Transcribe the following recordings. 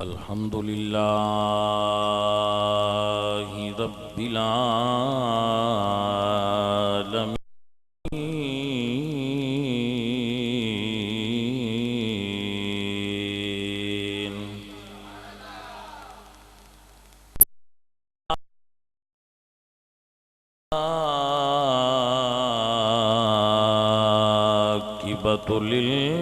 الحمد لله رب العالمين. عاقبة للمتقين.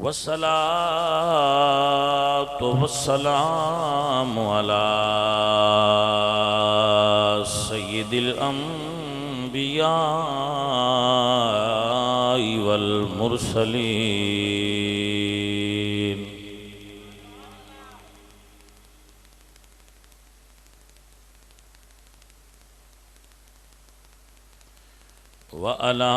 والصلاة والسلام على سيد الأنبياء والمرسلين. وعلى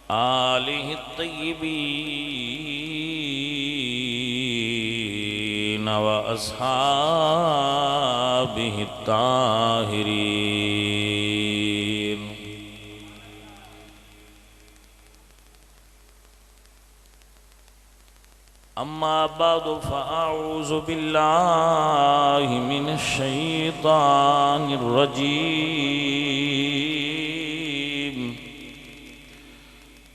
آله الطيبين وأصحابه الطاهرين. أما بعد فأعوذ بالله من الشيطان الرجيم.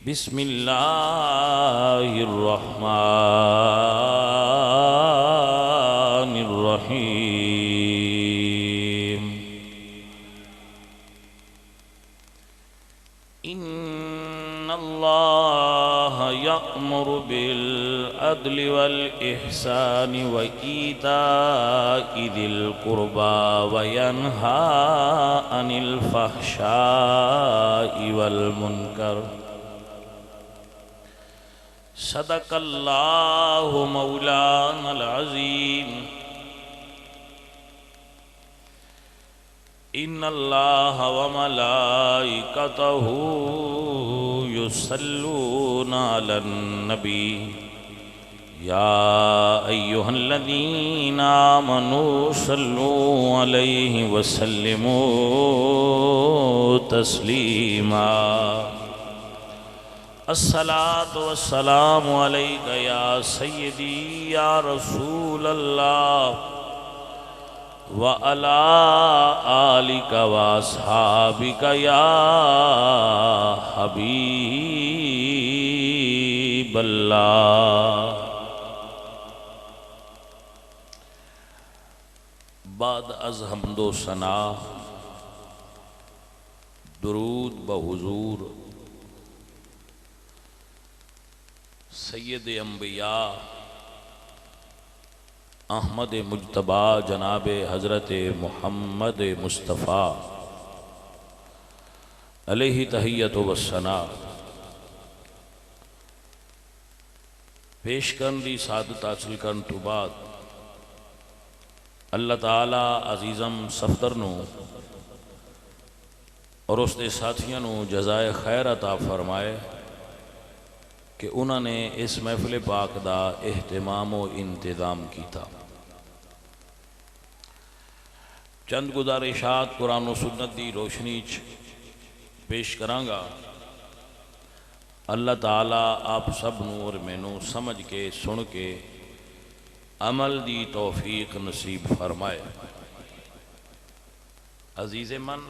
بسم الله الرحمن الرحيم. إن الله يأمر بالعدل والإحسان وإيتاء ذي القربى وينهى عن الفحشاء والمنكر. صدق الله مولانا العظيم. إن الله وملائكته يصلون على النبي يا أيها الذين آمنوا صلوا عليه وسلموا تسليما. الصلاة والسلام عليك يا سيدي يا رسول الله وعلى آلك وأصحابك يا حبيب الله. بعد از حمد و ثنا درود بحضور سید انبیاء احمد مجتبی جناب حضرت محمد مصطفیٰ علیہ تحیت و ثنا پیش کرن دی سعادت حاصل کرن تو بعد اللہ تعالی عزیزم صفدر نو اور اس دے ساتھیاں نو جزائے خیر عطا فرمائے کہ انہوں نے اس محفل پاک دا اہتمام و انتظام کیتا. چند گزارشات قرآن و سنت دی روشنی پیش کرانگا. اللہ تعالیٰ آپ سب نور مینوں سمجھ کے سن کے عمل دی توفیق نصیب فرمائے. عزیز من،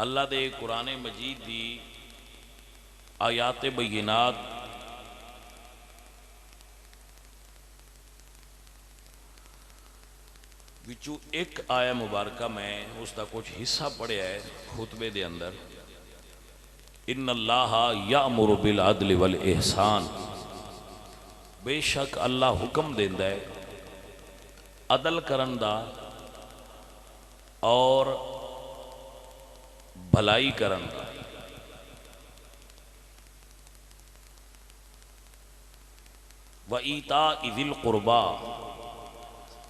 اللہ دے قرآن مجید دی آیات بینات وچوں ایک آیہ مبارکہ میں اس دا کچھ حصہ پڑھیا ہے خطبے دے اندر. ان اللہ یامر بالعدل والاحسان. بے شک اللہ حکم دیندا ہے عدل کرن دا اور بھلائی کرن دا. وَإِيتَاءِ ذِي الْقُرْبَى،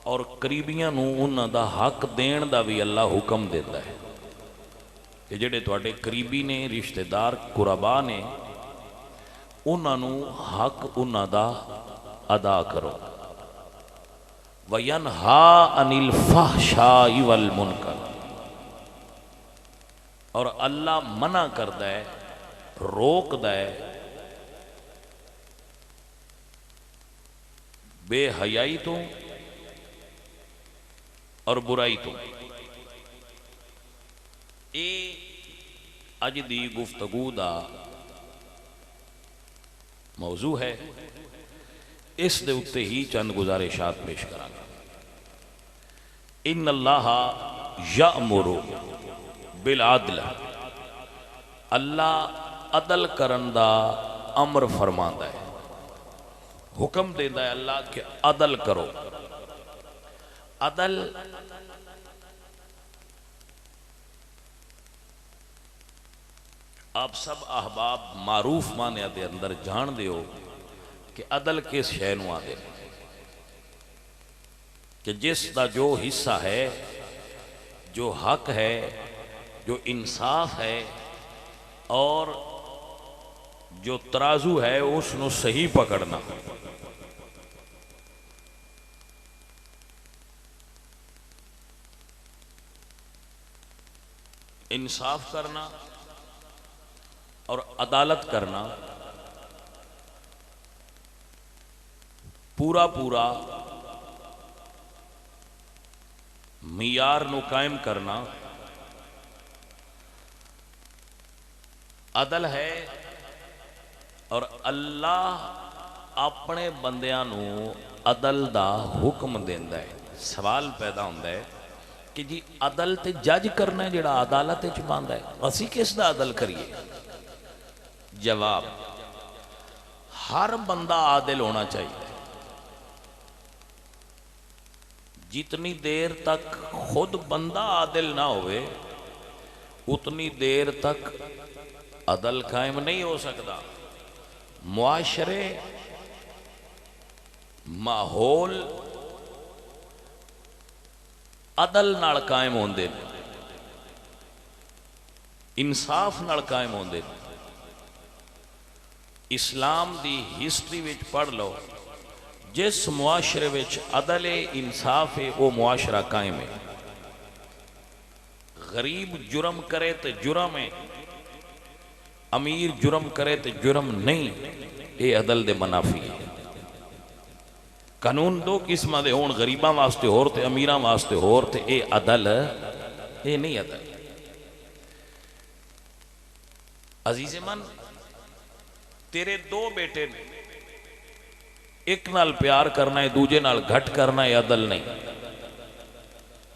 اور قریبیاں نو انہاں دا حق دین دا بھی اللہ حکم دیتا ہے کہ جڑے تواڈے قریبی نے رشتہ دار قربا نے انہاں نو حق انہاں دا ادا کرو وَيَنْهَا عَنِ الْفَحْشَاءِ وَالْمُنْكَرِ اور اللہ منع کردا ہے روک دا ہے بے حیائی تو اور برائی تو اے اج دی گفتگو دا موضوع ہے اس دے اتے ہی چند گزارشات پیش کرا گا ان اللہ یأمر بالعدل اللہ عدل کرن دا امر فرماندا ہے حکم دیندا ہے اللہ کہ عدل کرو عدل آپ سب احباب معروف معنی دے اندر جان دیو کہ عدل کس شے نو آدے کہ جس دا جو حصہ ہے جو حق ہے جو انصاف ہے اور جو ترازو ہے اس نو صحیح پکڑنا انصاف کرنا اور عدالت کرنا پورا پورا معیار نو قائم کرنا عدل ہے اور اللہ اپنے بندیاں نو عدل دا حکم دیندا ہے سوال پیدا ہوندا ہے کہ جی عدل تے جج کرنا ہے جڑا عدالت وچ باندا ہے اسی کس دا عدل کریے جواب ہر بندہ عادل ہونا چاہیے جتنی دیر تک خود بندہ عادل نہ ہوئے اتنی دیر تک عدل قائم نہیں ہو سکتا معاشرے ماحول عدل نال قائم ہوندے انصاف نال قائم ہوندے اسلام دی ہسٹری وچ پڑھ لو جس معاشرے وچ عدل انصاف ہے وہ معاشرہ قائم ہے غریب جرم کرے تو جرم ہے امیر جرم کرے تو جرم نہیں یہ عدل دے منافی ہے قانون دو قسمہ دے ہون غریباں واسطے ہور تے امیراں واسطے ہور تے اے عدل اے نہیں عدل عزیز من تیرے دو بیٹے نے ایک نال پیار کرنا ہے دوجے نال گھٹ کرنا ہے عدل نہیں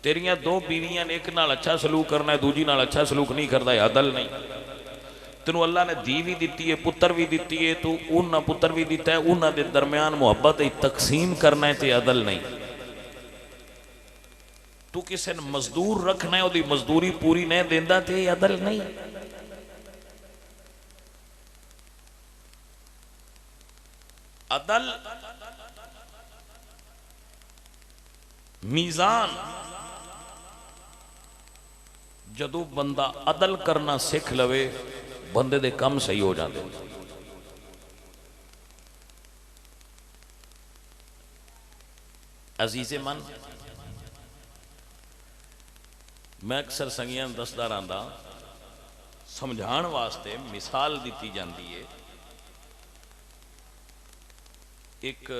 تیریاں دو بیویاں نے ایک نال اچھا سلوک کرنا ہے دوجی نال اچھا سلوک نہیں کرتا ہے عدل نہیں تینوں اللہ نے دی بھی دیتی ہے پتر بھی دیتی ہے تو انہاں پتر بھی دیتا ہے انہاں دے درمیان محبت تقسیم کرنا ہے تے عدل نہیں تو کسے نے مزدور رکھنا ہے وہ دی مزدوری پوری نہیں دیندا تے عدل نہیں عدل میزان جدو بندہ عدل کرنا سکھ لوے بندے دے کم صحیح ہو جاندے عزیز من میں اکثر سنگیاں دسدا رہندا سمجھان واسطے مثال دیتی جاندی ہے ایک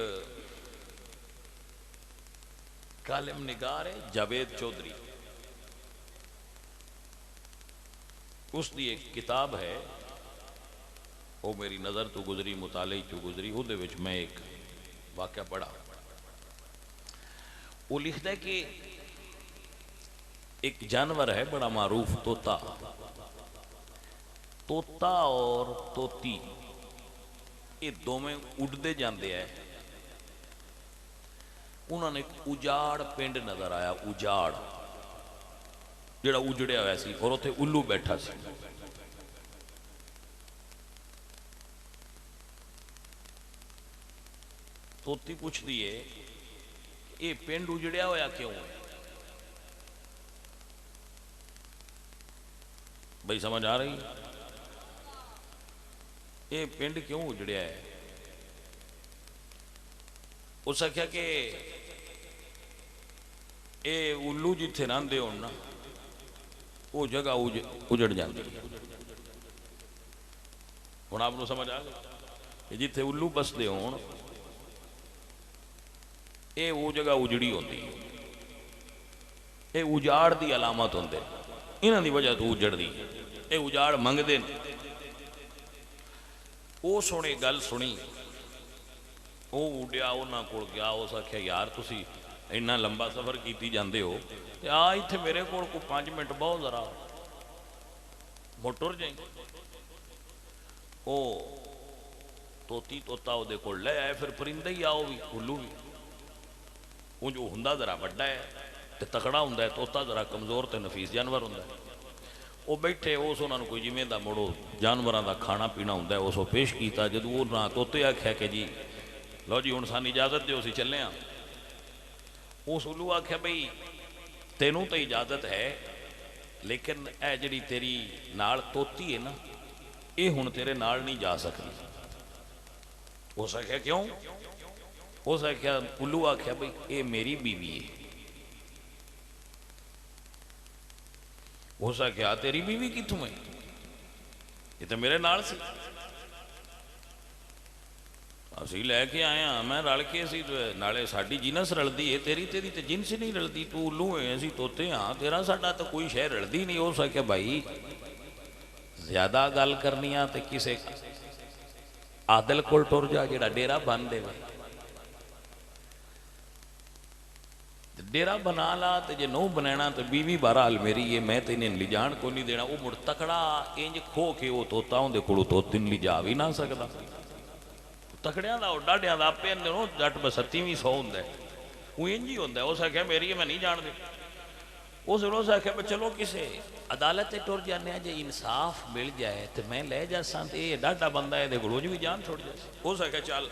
کالم نگار ہے جاوید چودھری اس دی ایک کتاب ہے وہ میری نظر تو گزری مطالعے تو گزری وہ دے وچ میں ایک واقعہ پڑھا وہ لکھتا ہے کہ ایک جانور ہے بڑا معروف طوطا طوطا اور طوطی یہ دو میں اڑتے جاندے ہیں انہوں نے ایک اجاڑ پنڈ نظر آیا اجاڑ جڑا اجڑیا ہوا سی اور اتنے الو بیٹھا سی طوطی پوچھ دیئے یہ پنڈ اجڑیا ہوا کیوں ہے؟ بھائی سمجھ آ رہی؟ یہ پنڈ کیوں اجڑیا ہے؟ اس آخیا کہ اے الو جتھے رہندے ہون نا وہ جگہ اجڑ جاتی ہے۔ ہوں آپ کو سمجھ آ گیا؟ جتھے الو بستے ہون اے وہ جگہ اجڑی ہوتی ہے، اے اجاڑ دی علامت ہوندے، انہاں دی وجہ تو اجڑ دی، اے اجاڑ منگ دے۔ وہ سونے گل سنی، وہ اڈیا انہاں کول گیا، اس آخیا یار تسی اتنا لمبا سفر کیتی جاندے ہو تے آ ایتھے میرے کول کو 5 منٹ بہت ذرا موٹر جائیں۔ وہ توتی توتا وہ دے کول لے آئے، پھر پرندے ہی آؤ بھی الو بھی، وہ جو ہندہ ذرا بڑا ہے تے تکڑا ہوندا ہے، توتا ذرا کمزور تے نفیس جانور ہوندا ہے۔ وہ بیٹھے اس انہوں نے کوئی جویں دا مڑو جانوراں دا کھانا پینا ہوندا ہے، اس کو پیش کیتا۔ جدوں وہ نہ توتے آکھیا کہ جی لو جی ہن سان اجازت دیو اسی چلے ہاں۔ اس الو آکھیا بھئی تینوں تو اجازت ہے لیکن اے جڑی تیری نال توتی ہے نا اے ہن تیرے نال نہیں جا سکتی۔ اس آکھیا کیوں؟ اس آکھیا الو آکھیا بھئی اے میری بیوی ہے۔ اس آکھیا تیری بیوی کتوں ہے؟ یہ تو میرے نال سی، اسی لے کے آئے ہاں، میں رل کے اسی نالے ساڈی جنس رلدی ہے، تیری تے جنس نہیں رلدی، تو الو ہے اسی توتے ہاں، تیرا ساڈا تو کوئی شے رلدی نہیں۔ ہو سکے بھائی زیادہ گل کرنی آ تے کسے عادل کول ٹر جا جڑا ڈیرا بن دے، ڈیرا بنا لا تے جے نو بنانا تو بیوی بہرحال میری ہے، میں تے انہیں لی جان کو نہیں دینا۔ وہ مڑ تکڑا انج کھو کے وہ توتا ہوں دے کڑو تو تین لی جا بھی نہ سکتا، تکڑیاں دا ڈاڈیاں دا پہ اندروں جٹ بستی بھی سو ہوں دے، وہ انج ہی ہوں دے۔ اس آکھیا میری ہے میں نہیں جان دے۔ اس روز آکھیا چلو کسے عدالت ٹر جانے ہیں، جے انصاف مل جائے تو میں لے جا سان تے یہ ڈاڈا بندہ ہے دے کڑو جو بھی جان چھوڑ جائے۔ اس آکھیا چل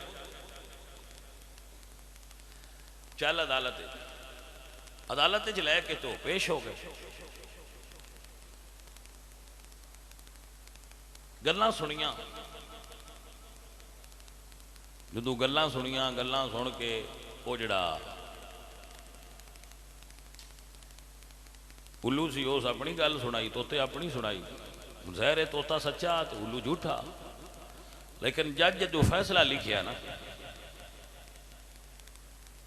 چل عدالت لے کے تو پیش ہو گئے۔ گلاں سنیاں، جدو گلاں سنیاں، گلاں سن کے وہ جڑا الو سی اس اپنی گل سنائی، توتے اپنی سنائی۔ ظاہر ہے توتا سچا تو الو جھوٹا، لیکن جج جو فیصلہ لکھیا نا،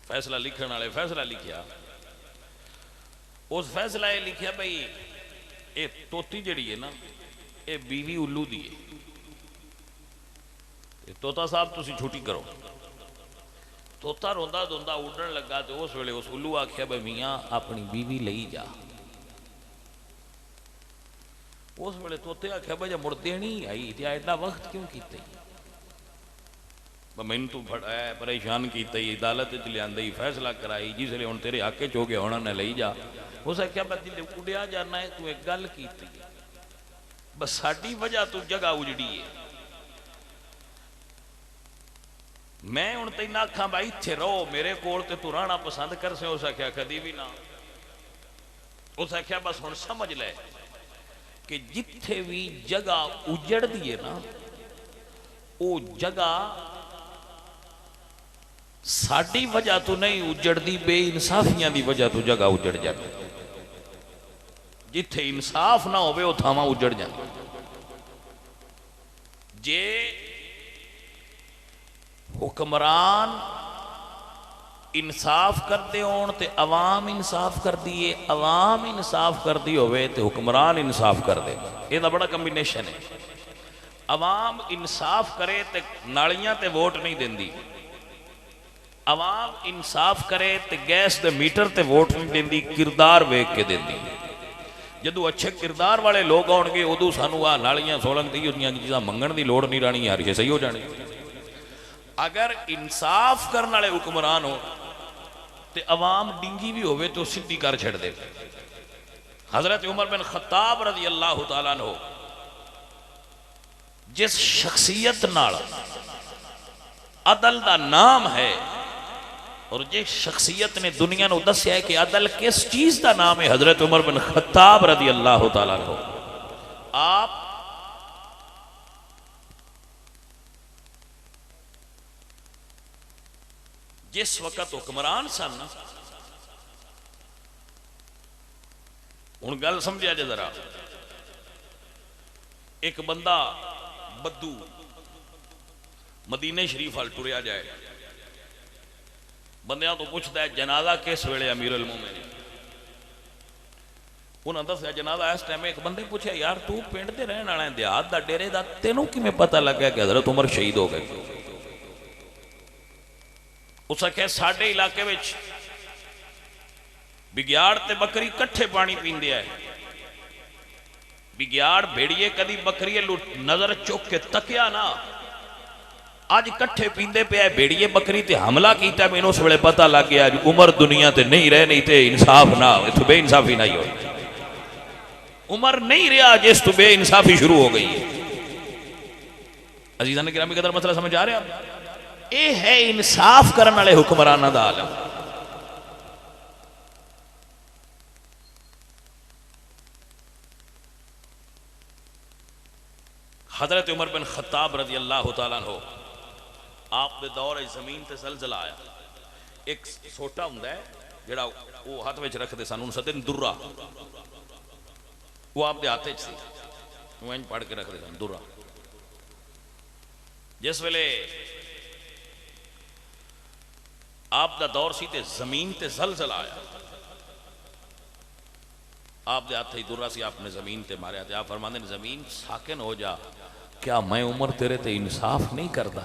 فیصلہ لکھن والے فیصلہ لکھیا، اس فیصلہ یہ لکھیا بھئی اے توتی جڑی ہے نا اے بیوی الو دی ہے، توتا صاحب تسی چھوٹی کرو۔ توتا روندا دوندا اڑن لگا تو اس ویلے اس الو آکھیا بھئی میاں اپنی بیوی لئی جا۔ اس ویلے توتے آکھیا بھئی جا مڑ دینی آئی جا ایڈا وقت کیوں کیتے ہی، میں تو پھڑایا پریشان کیتے ہی، عدالت چلے آندے فیصلہ کرائی، جس لئے ان تیرے حق چو گیا ہونا نے لئی جا۔ اس آکھیا بھئی دل اڑیا جانا ہے تو ایک گل کیتی ہے، بس ساڑی وجہ تو جگہ اجڑی ہے، میں ان تے نہ کھاں بھائی تھے رو میرے کول تے تو رانا پسند کر سے۔ اس آکھیا کدی بھی نہ۔ اس آکھیا بس ہن سمجھ لے کہ جتھے بھی جگہ اجڑ دیئے نا او جگہ ساڑی وجہ تو نہیں اجڑ دی، بے انصافیاں دی وجہ تو جگہ اجڑ جاتی، جتھے انصاف نہ ہوئے وہ تھاما اجڑ جاتی۔ جے حکمران انصاف کر دے ہون تے عوام انصاف کر دیئے، عوام انصاف کر دی ہوئے تے حکمران انصاف کر دے، یہ دا بڑا کمبینیشن ہے۔ عوام انصاف کرے تے نالیاں تے ووٹ نہیں دین دی، عوام انصاف کرے تے گیس دے میٹر تے ووٹ نہیں دین دی، کردار ویک کے دین دی۔ جدو اچھے کردار والے لوگ آن گے ادو سانو آ نالیاں سولنگ دی ہوندیاں چیزاں منگن دی لوڑ نہیں رانی، ہر یہ صحیح ہو جانے۔ اگر انصاف کرنے والے حکمران ہو تے عوام ڈنگی بھی ہوئے تو سدھی کر چھڑ دے۔ حضرت عمر بن خطاب رضی اللہ تعالیٰ عنہ جس شخصیت نال عدل دا نام ہے اور جس شخصیت نے دنیا نو دسیا ہے کہ عدل کس چیز دا نام ہے، حضرت عمر بن خطاب رضی اللہ تعالیٰ عنہ. آپ جس وقت حکمران سن، ہن گل سمجھا جے ذرا، ایک بندہ بدو مدینے شریف وال ٹریا جائے، بندیاں تو پوچھتا ہے جنازہ کس ویلے امیر المومنین؟ انہاں دسیا جنازہ اس ٹائم. ایک بندے پوچھے یار تو پنڈ دے رہن والا دیہات دا ڈیرے دا، تینوں کیویں پتہ لگا کہ حضرت عمر شہید ہو گئے؟ اس آخیا ساڈے علاقے وچ بگیاڑ تے بکری کٹھے پانی پیندے ہے. بگیاڑ بھیڑیے کدی بکری نظر چک کے تکیا نہ، آج کٹھے پیندے پہ ہے. بھیڑیے بکری تے حملہ کیتا، میں اس ویلے پتہ لگ گیا جو عمر دنیا تے نہیں رہے، نہیں تے انصاف نہ ہوئے تو بے انصافی نہیں ہوئی. عمر نہیں رہا جس تو بے انصافی شروع ہو گئی ہے. عزیزان گرامی قدر مسئلہ سمجھ آ رہے آپ؟ اے ہے انصاف کرنے والے حکمرانہ دا عالم. حضرت عمر بن خطاب رضی اللہ تعالیٰ عنہ، آپ دے دور زمین تے زلزلہ آیا. ایک سوٹا ہوندا ہے جڑا وہ ہاتھ وچ رکھ دے سن، ان سدن درہ، وہ آپ دے ہاتھ وچ سی، وہ انج پڑھ کے رکھ دے سن درہ. جس ویلے آپ دا دور سی تے زمین تے زلزلہ آیا، آپ دے ہاتھ ہی درہ سی، آپ نے زمین تے ماریا تے آپ فرماندے نے زمین ساکن ہو جا، کیا میں عمر تیرے تے انصاف نہیں کردا؟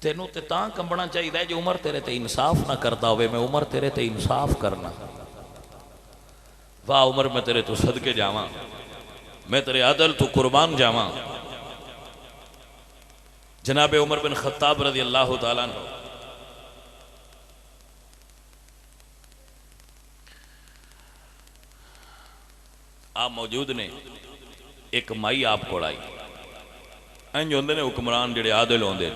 تینوں تے تاں کمبنا چاہیے جو عمر تیرے تے انصاف نہ کردا ہوئے، میں عمر تیرے تے انصاف کرنا. واہ عمر میں تیرے تو صدقے جاواں، میں تیرے عدل تو قربان جاواں. جناب عمر بن خطاب رضی اللہ تعالیٰ عنہ آپ موجود نے. ایک مائی آپ کو آئی، انج ہوندے نے حکمران جڑے عادل ہوندے.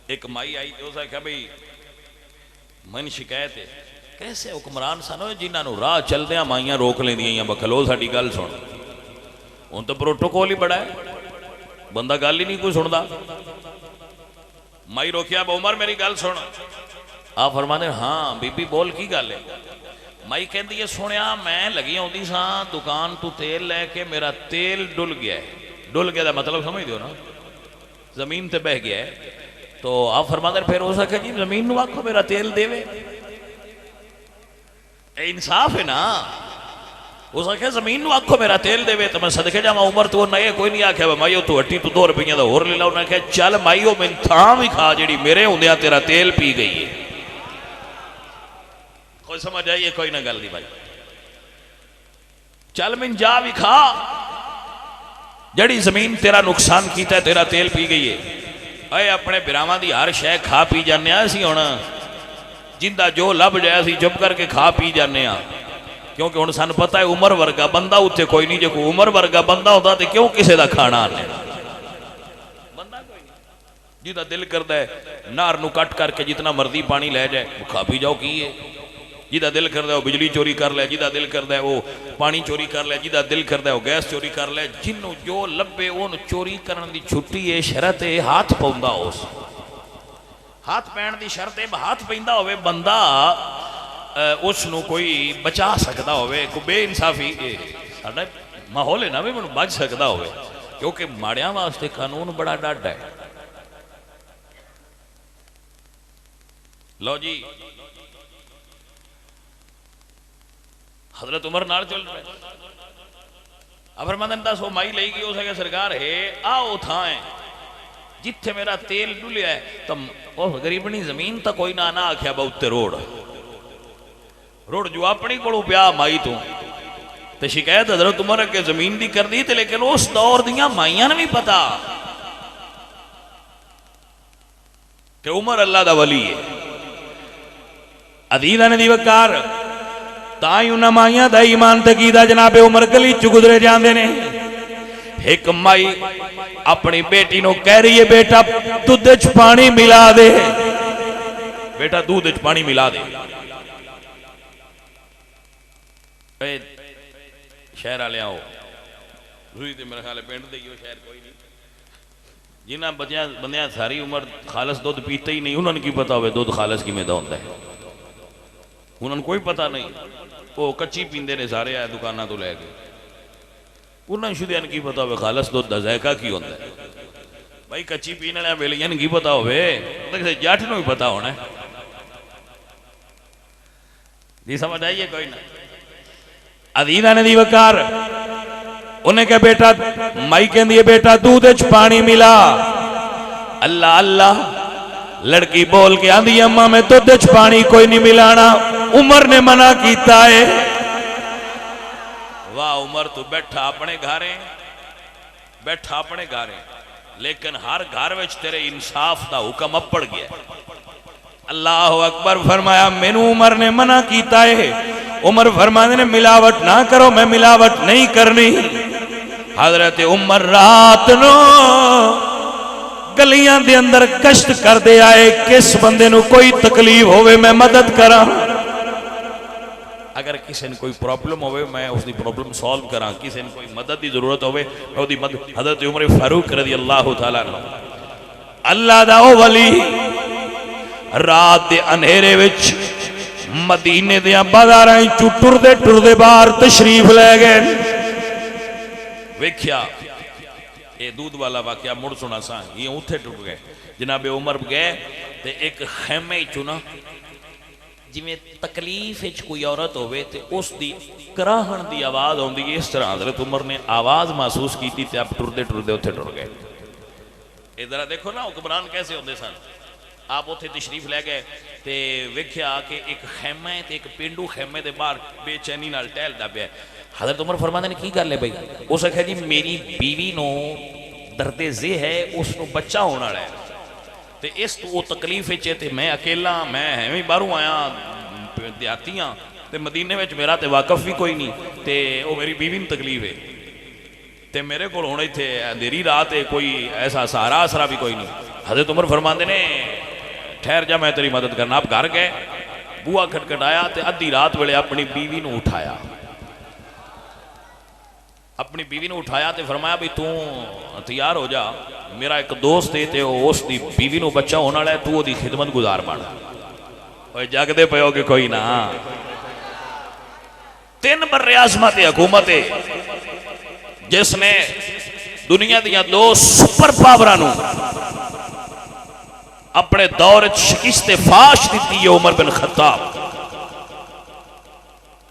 ایک مائی آئی تو اس نے کہا بھئی من شکایت ہے. کیسے حکمران سن جنہاں نو راہ چلدیاں مائیاں روک لیندیاں یا بکھلو ساڈی گل سن. ہن تو پروٹوکول ہی بڑا ہے، بندہ گل ہی نہیں کوئی سندا. مائی روکیا عمر میری گل سن. آپ فرماندے ہاں بی بی بول کی گل ہے؟ مائی کہندی ہے سنیا میں لگی ہوندی ساں دکان تو تیل لے کے، میرا تیل ڈل گیا ہے. ڈل گیا دا مطلب سمجھ دیو نا، زمین تے بہ گیا ہے. تو آپ فرماندے پھر ہو سکے جی زمین نو آکھو میرا تیل دے وے. اے انصاف ہے نا. ہو سکے زمین نو آکھو میرا تیل دے وے تو میں صدقے جاواں. عمر تو نئے کوئی نہیں آکھیا مائیو تو ہٹی تو 2 روپیہ دا ہور لے لا. انہاں نے کہا چل مائیو میں تھاں بھی کھا جڑی میرے ہوندیاں تیرا تیل پی گئی ہے. کوئی سمجھ آئیے؟ کوئی نہ گل دی بھائی. چل من جا بھی کھا جڑی زمین تیرا نقصان کیتا ہے، تیرا تیل پی گئی ہے. اے اپنے براواں دی ہر شے کھا پی جانے اسی ہن جندا جو لب جائے اسی چپ کر کے کھا پی جانے ہاں. کیونکہ ہن سن پتہ ہے عمر ورگا بندہ اتنے کوئی نہیں. جو کوئی عمر ورگا بندہ ہوتا تو کیوں کسے دا کھانا آنے؟ بندہ کوئی نہیں. جدا دل کردا ہے نار نو کٹ کر کے جتنا مرضی پانی لے جائے وہ کھا پی جاؤ. کی ہے جدا دل کردا ہے وہ بجلی چوری کر لے، جدا دل کردا ہے وہ پانی چوری کر لے، جدا دل کردا ہے وہ گیس چوری کر لے. جنوں جو لبے اون چوری کرن دی چھٹی ہے، شرط ہے ہاتھ پاوندا. اس ہاتھ پین دی شرط ہے ہاتھ پیندا ہوئے بندہ اس نو کوئی بچا سکدا ہوئے. کوئی بے انصافی ساڈا ماحول ہے نا بھی منو بچ سکدا ہوئے. کیونکہ ماڑیاں واسطے قانون بڑا ڈاڈ ہے. لو جی حضرت عمر نال چل رہے. اب فرماندن دس وہ مائی لئی گئی. ہو سکے سرکار ہے آؤ تھاں ہے جتھے میرا تیل ڈلیا ہے تم وہ غریبنی زمین تا کوئی نہ آکھیا بہت روڑ روڑ جو اپنی کوڑو پیا مائی تو شکایت حضرت عمر کے زمین دی کر دی تھے. لیکن اس دور دیاں مائیاں نے بھی پتا کہ عمر اللہ دا ولی ہے. عزیزاں نے دی وقار تائیں انہاں مائیاں دا ایمان تقیدہ جناب عمر گلی چ گزرے جاندے نے. ایک مائی اپنی بیٹی نو کہہ رہی ہے بیٹا دودھ وچ پانی ملا دے، بیٹا دودھ وچ پانی ملا دے۔ شہر والے آؤ روئی تے میرے خیال پنڈ دے شہر کوئی نہیں، جنہ بندیاں ساری عمر خالص دودھ پیتے ہی نہیں، انہوں نے کی پتا ہوئے دودھ خالص کی میدہ ہوتا ہے، انہوں نے کوئی پتا نہیں، وہ کچی پیندے نے سارے آئے دکانہ تو لے گئے، انہوں نے شدیاں کی پتا ہوئے خالص دودھ دا ذائقہ کی ہوتا ہے۔ بھائی کچی پینے لیا بیلیاں کی پتا ہوئے کسی جاٹھ نو بھی پتا ہونا ہے، نہیں سمجھ آئیے کوئی نہ۔ عزیزہ نے دی وکار انہیں کہا بیٹا مائی کہن دیئے بیٹا دودھ وچ پانی ملا، اللہ اللہ لڑکی بول کے آندھی اماں میں دودھ وچ پانی کوئی نہیں ملانا، عمر نے منع کیتا ہے۔ واہ عمر تو بیٹھا اپنے گھاریں، بیٹھا اپنے گھاریں، لیکن ہر گھر وچ تیرے انصاف دا حکم اب پڑ گیا۔ اللہ اکبر فرمایا مینوں عمر نے منع کیتا ہے، عمر فرمانے نے ملاوٹ نہ کرو، میں ملاوٹ نہیں کرنی۔ حضرت عمر رات نو گلیاں دے اندر کشت کر دے آئے، کس بندے نو کوئی تکلیف ہوئے میں مدد کراں، اگر کسی نے کوئی پرابلم ہوئے میں اس دی پرابلم سالو کراں، کسی نے کوئی مدد دی ضرورت ہوئے میں اس دی مدد۔ حضرت عمر فاروق رضی اللہ تعالیٰ عنہ اللہ دا او ولی رات دے انہیرے وچ مدینے دیاں بازاراں چوں ٹردے ٹردے باہر تشریف لے گئے۔ ویکھیا اے دودھ والا واقعہ مڑ سنا سا، یہ اتھے ٹر گئے، جناب عمر گئے تے ایک خیمے چنا جی میں تکلیف اچ کوئی عورت ہوئے تے اس دی کراہن دی آواز ہوندی ہے، اس طرح حضرت عمر نے آواز محسوس کی تھی تے آپ ٹردے ٹردے اتھے ٹر گئے۔ ادھر دیکھو نا حکمران کیسے ہوندے سن، آپ اتھے تشریف لے گئے تے ویکھیا کہ ایک خیمہ ہے تے ایک پینڈو خیمے دے باہر بے چینی نال ٹہل دا پیا۔ حضرت عمر فرماتے نے کی گل ہے بھائی؟ اس نے کہا جی میری بیوی نو درد ذہ ہے، اس نو بچہ ہونا رہا ہے تے اس تو وہ تکلیف ہے تے میں اکیلا میں ہمیں باہروں آیا دیاتیاں تے مدینے وچ میرا تے واقف بھی کوئی نہیں تے وہ میری بیوی نو تکلیف ہے تے میرے کو ہونے تھے اندھیری رات ہے، کوئی ایسا سہارا آسرا بھی کوئی نہیں۔ حضرت عمر فرماتے نے ٹھہر جا میں تیری مدد کرنا۔ آپ گھر گئے، بوا کھٹکھٹایا تے ادھی رات ویلے اپنی بیوی نو اٹھایا، اپنی بیوی نو اٹھایا تے فرمایا بھی تو تیار ہو جا، میرا ایک دوست ہے تے اس دی بیوی نو بچہ ہونا لے، تو دی خدمت گزار بن۔ اوے جاگ دے پے ہو کہ کوئی نہ، 3 بر اعظمت حکومت جس نے دنیا دیاں 2 سپر پاوراں اپنے دور شکست فاش دیتی ہے عمر بن خطاب۔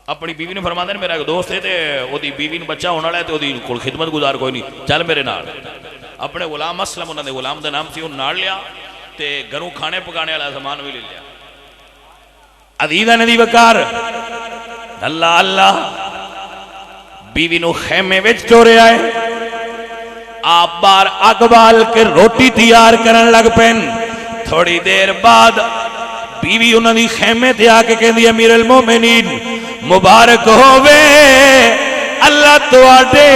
اپنی بیوی نے فرماتے ہیں میرا ایک دوست ہے تے وہ دی بیوی نے بچہ ہونا لے تے وہ دی کل خدمت گزار کوئی نہیں، چل میرے نال۔ اپنے غلام اسلم انہوں نے غلام دا نام تھی ان نال لیا تے گھروں کھانے پکانے والا سامان بھی لے لیا۔ عزیزہ نے دی وکار اللہ اللہ بیوی نو خیمے وچ چورے آئے، آپ بار اگ بال کے روٹی تیار کرن لگ پین۔ تھوڑی دیر بعد بیوی انہوں نے خیمے تے آ کے کہندی امیر المومنین مبارک ہووے، اللہ تواڈے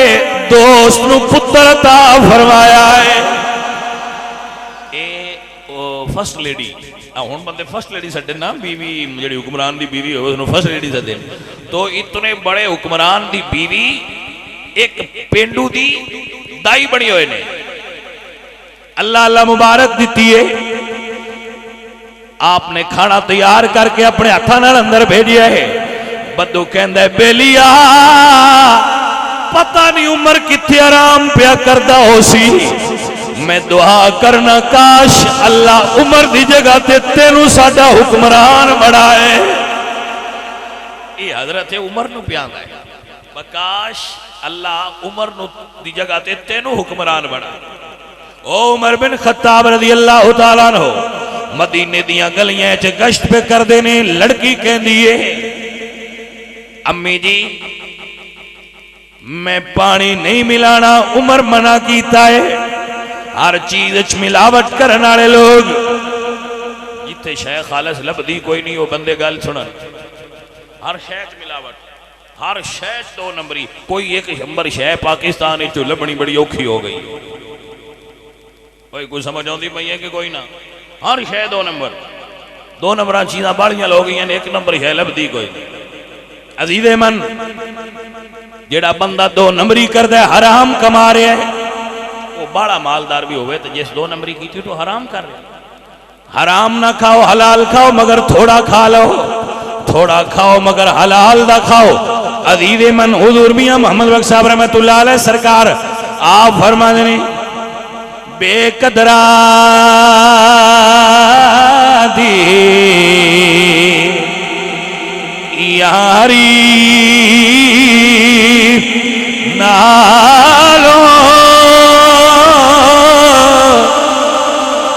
دوست نو پتر عطا فرمایا ہے۔ اے فرسٹ لیڈی، ہن بندے فرسٹ لیڈی سڈے نا، بیوی جڑی حکمران دی بیوی ہوئے اس نو فرسٹ لیڈی سڈے، تو اتنے بڑے حکمران دی بیوی ایک پینڈو دی دائی بنی ہوئے نے، اللہ اللہ مبارک دیتی ہے۔ آپ نے کھانا تیار کر کے اپنے ہاتھاں نال اندر بھیجیا ہے۔ بدو کہندا ہے بیلیا پتہ نہیں عمر کتھے آرام پیا کردا ہو سی، میں دعا کرنا کاش اللہ عمر دی جگہ تے تینوں ساڈا حکمران بنائے۔ یہ حضرت عمر نو پیاندا ہے بکاش اللہ عمر نو دی جگہ تے تینوں حکمران بنائے۔ او عمر بن خطاب رضی اللہ تعالیٰ عنہ مدینے دیاں گلیاں چ گشت پہ کر دینے، لڑکی کہندی ہے امی جی میں پانی نہیں ملانا، عمر منع کیتا ہے، ہر چیز اچ ملاوٹ کرن والے لوگ جتھے شے خالص لبدی کوئی نہیں وہ بندے گل سنن، ہر شے اچ ملاوٹ، ہر شے دو نمبری. کوئی ایک نمبر شے پاکستان چ لبنی بڑی اوکھی ہو گئی. کوئی سمجھ آتی پی ہے کہ کوئی نہ. ہر شے دو نمبر. دو نمبر چیزاں باڑیاں لو گئی ایک نمبر شے لبدی کوئی. عزیز من جڑا بندہ دو نمبری کردا ہے حرام کما رہا ہے. وہ بڑا مالدار بھی ہوئے تو جس دو نمبری کی تھی تو حرام کر رہے. حرام نہ کھاؤ حلال کھاؤ مگر تھوڑا کھا لو. تھوڑا کھاؤ مگر حلال دا کھاؤ. عزیز من حضور میاں محمد بخش صاحب رحمۃ اللہ علیہ سرکار آپ فرما دیں بے قدرہ دی یاری نالو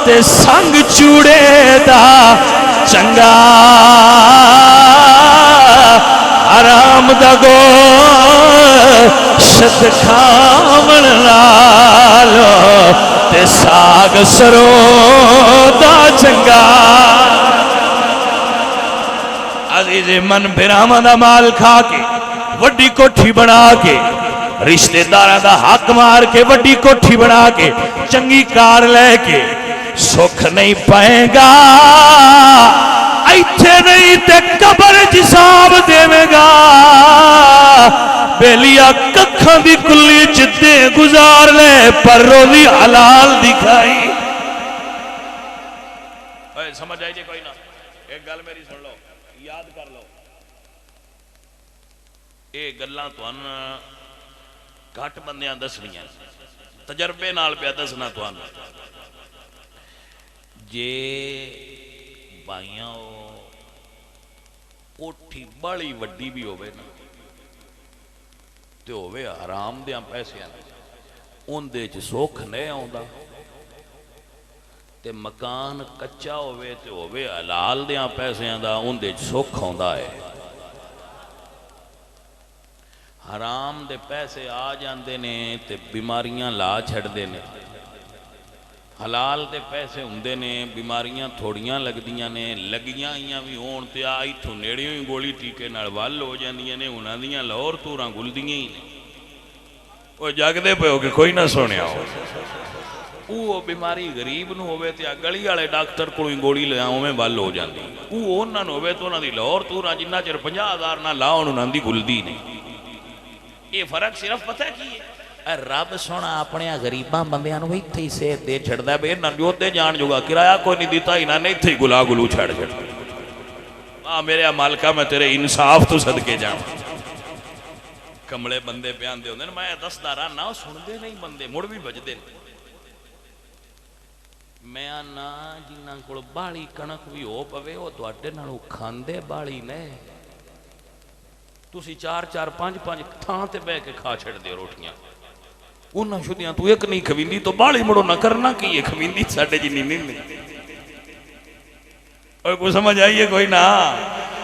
تے سنگ چوڑے دا چنگا حرام دا گوشت کھاون نالو تے ساگ سرو دا چنگا. عزیز من بھراواں دا مال کھا کے وڈی کوٹھی بنا کے رشتہ داراں دا حق مار کے وڈی کوٹھی بنا کے چنگی کار لے کے سکھ نہیں پائے گا. ایتھے نہیں تے قبر حساب دے گا. بیلیا ککھاں دی کلی چتے گزار لے پر روزی حلال دکھائی. سمجھ آئی جی کوئی نہ. ایک گل میری سن لو یاد کر لو. یہ گلاں تھانوں گھٹ بندیاں دسنیاں تجربے نال پیا دسنا تھانوں. جے بائیاں کوٹھی بڑی وڈی بھی ہوئے نا تے ہوئے حرام دیاں پیسیاں ان دے چ سوکھ نہیں آوندا. تے مکان کچا ہوئے تے ہوئے حلال دیاں پیسیاں دا ان دے چ سوکھ آوندا ہے. حرام دے پیسے آ جاندے نے تے بیماریاں لا چھڑدے نے. حلال دے پیسے ہوندے نے بیماریاں تھوڑیاں لگدیاں نے. لگیاں آئیاں بھی ہون تے آئی تھو نیڑیوں ہی گولی ٹیکے نال ول ہو جاندیاں نے. انہاں دیاں لاہور توراں گلدیاں ہی نے. وہ جاگدے پے ہو کہ کوئی نہ سنیا ہو. وہ بیماری غریب نو ہوئے تے گلی والے ڈاکٹر کولوں گولی لے اوویں ول ہو جاندی. وہ انہاں نو ہوئے تو انہاں دی لاہور توراں جنہ چر 50,000 نہ لاؤن انہاں دی گلدی نہیں. یہ فرق صرف پتہ کی ہے رب سونا اپنے غریباں بندیاں نو ایتھے ہی صحت دے چھڑدا بے نہ جو تے جان جوگا کرایہ کوئی نہیں دیتا ہی نہ ایتھے ہی گلا گلو چھڑ چھڑ. میرے مالکا میں تیرے انصاف تو صدقے جاؤں. کملے بندے بیان دے ہوندے میں دسدا رہا نہ سن دے نہیں بندے مڑ بھی بجدے. میں نہ جنہاں کول بالی کنک بھی ہو پوے او تواڈے نالوں کھاندے بالی نے. تسی 4-4 5-5 تھاں تے بہ کے کھا چھڑ دے روٹیاں. انہاں شدیاں تو ایک نہیں کھویندی تو بالی مڑو نہ کرنا کی یہ کھویندی ساڈے جنی نہیں. اور کوئی سمجھ آئیے کوئی نہ.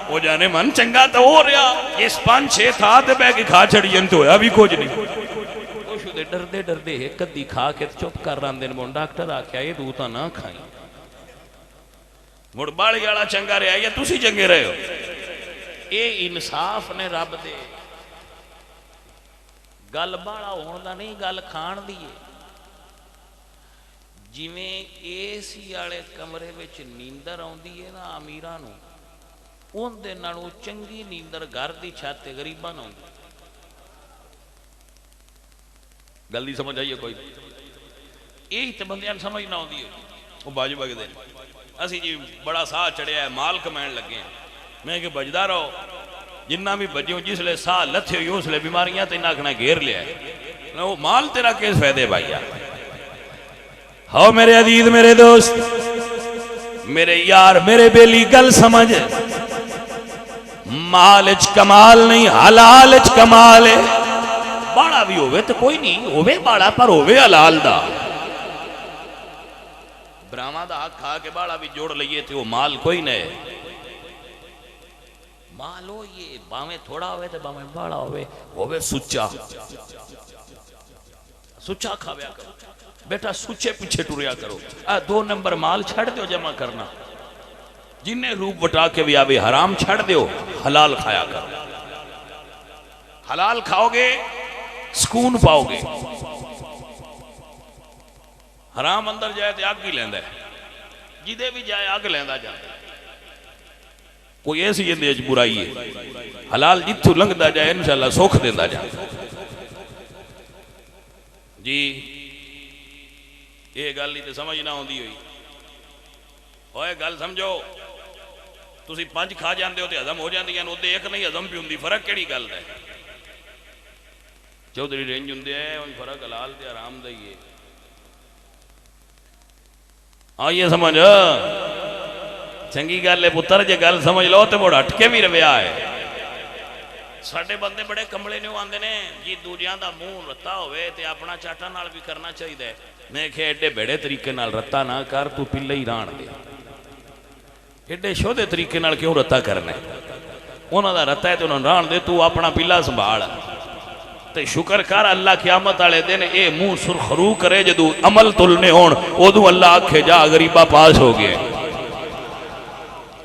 وہ جانے من چنگا تو ہو رہا اس 5-6 تھا تے بہ کے کھا چھڑی جن تو ہویا بھی کچھ نہیں. وہ شدے ڈردے ڈردے ایک کدی کھا کے چپ کر رہندے نے. مون ڈاکٹر آکھیا یہ تو نہ کھائیں. مڑ بالی والا چنگا رہا یا تسی چنگے رہے ہو. اے انصاف نے رب دے. گل بالا ہون دا نہیں گل کھان دی ہے. جویں اے سی والے کمرے وچ نیندر آوندی ہے نا امیراں نو اون دے نالوں چنگی نیندر گھر دی چھت تے غریباں نوں آوندی. گل دی سمجھ آئی ہے کوئی. یہی تے بندیاں نوں سمجھ نہ آوندی ہے. وہ باج بگدے اسی جی بڑا ساہ چڑھیا ہے مال کمائن لگے ہیں. میں کہ بجدا رہو جنہ بھی بجیوں جس لئے ساہ لتھے ہوئی اس لئے بیماریاں تے ناکھنا گھیر لیا ہے. وہ مال تیرا کیس فائدے بھائیا. ہاں میرے عزیز میرے دوست میرے یار میرے بیلی گل سمجھ. مال اچ کمال نہیں حلال اچ کمال ہے. باڑا بھی ہوئے تو کوئی نہیں ہوئے باڑا پر ہوئے حلال دا. براما دا حق کھا کے باڑا بھی جوڑ لئیے تھے وہ مال کوئی نہیں. مالو یہ باویں تھوڑا ہوئے تو باویں باڑا ہوئے سچا. سچا کھاویا کرو بیٹا. سچے پیچھے ٹوریا کرو. 2 نمبر مال چھڑ دیو جمع کرنا. جنہیں روپ وٹا کے بھی آوے حرام چھڑ دیو حلال کھایا کرو. حلال کھاؤ گے سکون پاؤ گے، حرام اندر جائے تو اگ ہی لینا ہے، جدے بھی جائے اگ لینا جاتا ہے، کوئی ایسی جندے وچ برائی ہے، حلال جتھوں لنگدا جائے انشاءاللہ سکھ دیندا جائے۔ جی یہ گل ہی تو سمجھ نہ ہوندی ہوئی، اوے گل سمجھو، تسی 5 کھا جاندے ہو تے ہضم ہو جاندیاں نے، اودے ایک نہیں ہضم پی ہوندی، فرق کیڑی گل ہے؟ چودھری رینج ہوندے ہیں ان فرق حلال تے حرام دا ہی ہے۔ ہاں یہ سمجھ چنگی گل ہے پتر، جے گل سمجھ لو تے مڑ ہٹ کے بھی رویا ہے۔ ساڈے بندے بڑے کمبلے نہیں آندے نے جی، دوجیاں دا منہ رتا ہوئے تے اپنا چاٹا نال بھی کرنا چاہیے۔ میں کہ ایڈے بڑے طریقے نال رتا نہ کر، تو پلے ہی ران دے، ایڈے شودے طریقے نال کیوں رتا کرنا ہے؟ انہاں دا رتا ہے تے انہاں ران دے، تو اپنا پلا سنبھال تے شکر کر۔ اللہ قیامت والے دن اے منہ سرخرو کرے جدو عمل تلنے ہون، ادو اللہ آکھے جا غریبہ پاس ہو گئے۔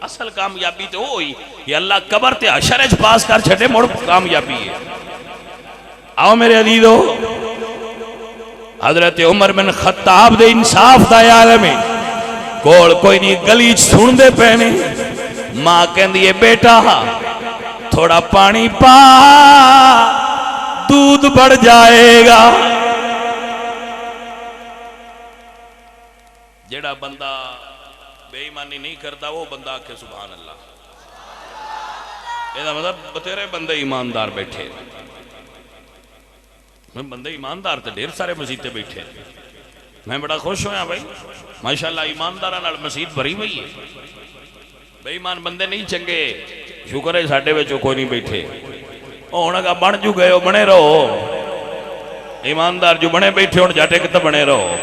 اصل کامیابی تو ہوئی یہ اللہ قبر تے حشر وچ پاس کر چھٹے، مڑ کامیابی ہے۔ آؤ میرے عزیزو، حضرت عمر بن خطاب دے انصاف دا عالم ہے، کول کوئی نہیں، گلی سن دے پینے، ماں کہندی ہے بیٹا تھوڑا پانی پا، دودھ بڑھ جائے گا۔ جڑا بندہ بے ایمانی نہیں کرتا وہ بندہ آکھے سبحان اللہ، یہ مطلب بتیرے بندے ایماندار بیٹھے، میں بندے ایماندار تے ڈھیر سارے مسیطے بیٹھے، میں بڑا خوش ہویا بھائی ماشاءاللہ، ایماندارہ نال مسیط بھری ہوئی ہے، بے ایمان بندے نہیں چنگے، شکر ہے ساڈے وچوں کوئی نہیں بیٹھے، ہونا کا بن جو گئے ہو بنے رہو، ایماندار جو بنے بیٹھے ہون جاٹے کتا بنے رہو،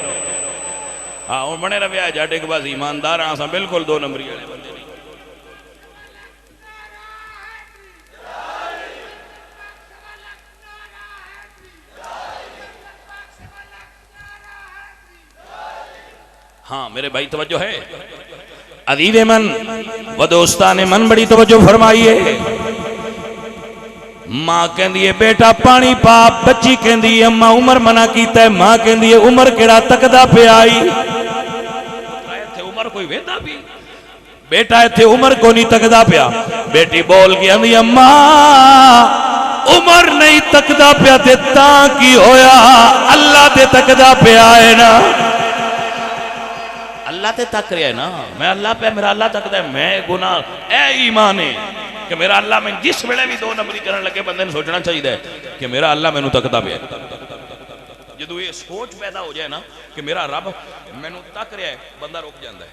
ہاں ہون بنے رویا ہے جاٹے کے بعد ایماندار آسا بالکل 2 نمبری والے بندے نہیں۔ ہاں میرے بھائی توجہ ہے، عزیز من و دوستان من بڑی توجہ فرمائیے۔ ماں کہندی ہے بیٹا پانی پا، بچی کہندی ہے اماں عمر منع کیتا ہے، ماں کہندی ہے عمر کیڑا تکدا پہ آئی، ایتھے عمر کوئی ویندا بھی، بیٹا ایتھے عمر کو نہیں تکدا پیا، بیٹی بول گئی اندی اماں عمر نہیں تکدا پیا تے تاں کی ہویا، اللہ تے تکدا پہ آئے نا، اللہ تے تک رہے نا، میں اللہ پہ، میرا اللہ تکدا ہے، میں گناہ، اے ایمان ہے کہ میرا اللہ میں جس ویلے بھی 2 نمبری کرنے لگے بندے نے سوچنا چاہیے کہ میرا اللہ میں نو تکدا پیا ہے۔ جدو یہ سوچ پیدا ہو جائے نا کہ میرا رب میں نو تک رہا ہے، بندہ رک جاندہ ہے،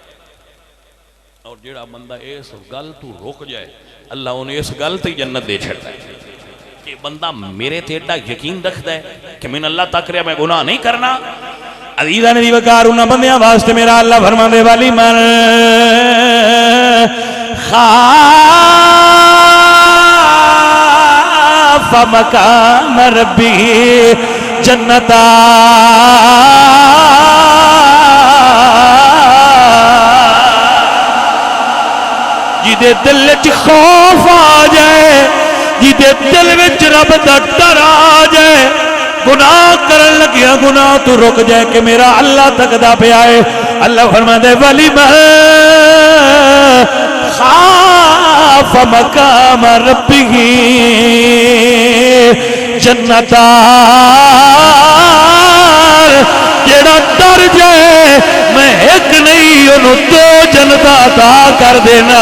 اور جیڑا بندہ اس گل تو رک جائے اللہ انہیں اس گل تے جنت دے چھڑتا ہے کہ بندہ میرے تے ایڈا یقین رکھتا ہے کہ میں اللہ تک رہا، میں گناہ نہیں کرنا۔ عزیزہ نے دیوکار انہاں بندیاں واسطے میرا اللہ فرما دے والی من خاف مقام ربی جنتا، جدے دل وچ خوف آ جائے، جدے دل وچ رب دا ڈر آ جائے، گناہ کرن لگیا گناہ تو رک جائے کہ میرا اللہ تکدا پہ آئے، اللہ فرما دے ولی من خاف مقام ربی جنتا، جیڑا ڈر جائے میں ایک نہیں انہوں 2 جنتا عطا کر دینا۔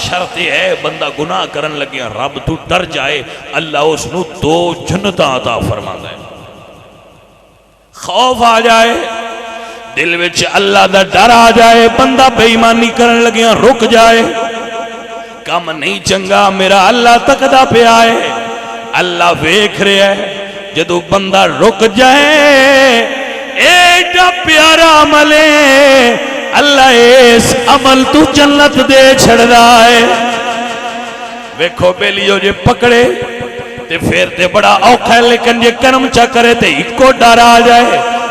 شرط یہ ہے بندہ گناہ کرن لگیا رب تو ڈر جائے، اللہ اس نو 2 جنتا عطا فرما دے۔ خوف آ جائے دل وچ، اللہ دا ڈر آ جائے، بندہ بے ایمانی کرن لگیا رک جائے، کم نہیں چنگا میرا اللہ تکدا پہ آئے، اللہ ویکھ رہا ہے، جدو بندہ رک جائے ایڈا پیارا عمل ہے، اللہ اس عمل تو جنت دے چھڑ رہا ہے۔ ویکھو بیلیو جے پکڑے تے پھر تے بڑا اوکھا ہے، لیکن جے کرم چا کرے تے ایک کو ڈر آ جائے،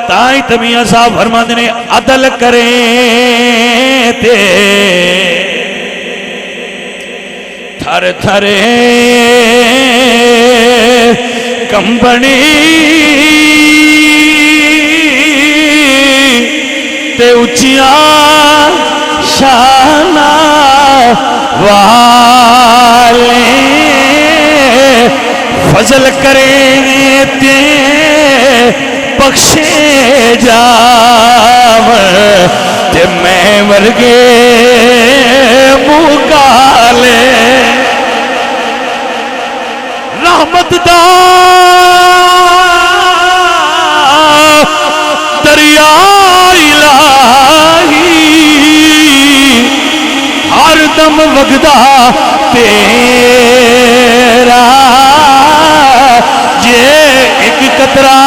تائیں تمیاں صاحب فرماتے نے عدل کریں تے تھر تھرے کمبنی تے اچیاں شانہ والے فضل کریں تے بخشے جاور تے میں ورگے مکالے رحمت دا دریا الہی ہر دم وگدا تیرا جے ایک قطرہ